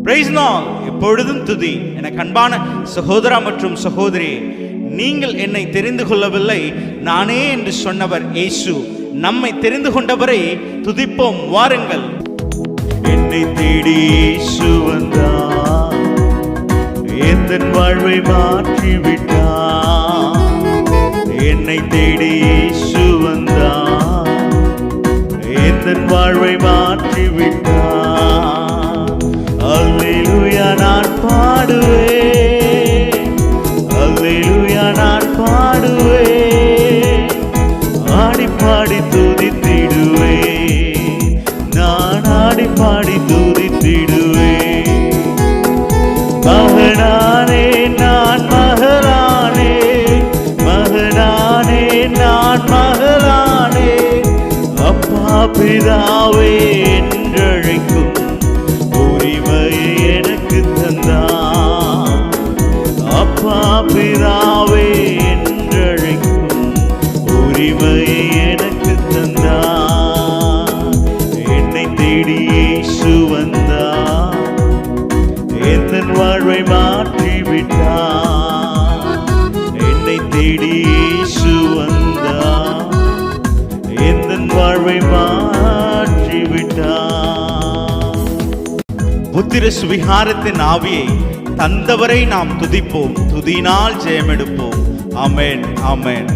Price Lord. எப்பொழுதும் துதி. எனக்கு அன்பான சகோதரா மற்றும் சகோதரி, நீங்கள் என்னை தெரிந்து கொள்ளவில்லை, நானே என்று சொன்னவர் இயேசு. நம்மை தெரிந்து கொண்டவரை துதிப்போம், வாருங்கள். என்னை தேடி இயேசு வந்தார், எந்தன் வாழ்வை மாற்றிவிட்டார். என்னை தேடி இயேசு வந்தார், எந்தன் வாழ்வை மாற்றிவிட்டார். அல்லேலூயா நான் பாடுவேன், அல்லேலூயா நான் பாடுவேன். ஆடி பாடி துதித்திடுவேன், நான் ஆடி பாடி துதித்திடுவேன். மகனானே நான் மகளானே, மகனானே நான் மகளானே. அப்பா பிதாவே என்றழைக்கும் உரிமையை எனக்கு தந்தார். அப்பா பிதாவே என்றழைக்கும் உரிமையை எனக்கு தந்தார். என்னை தேடி இயேசு வந்தார், எந்தன் வாழ்வை மாற்றிவிட்டார். என்னை தேடி இயேசு வந்தார், எந்தன் வாழ்வை மாற்றிவிட்டார். புத்திர சுவிகாரத்தின் ஆவியை தந்தவரை நாம் துதிப்போம், துதியினால் ஜெயமெடுப்போம். ஆமென், ஆமென்.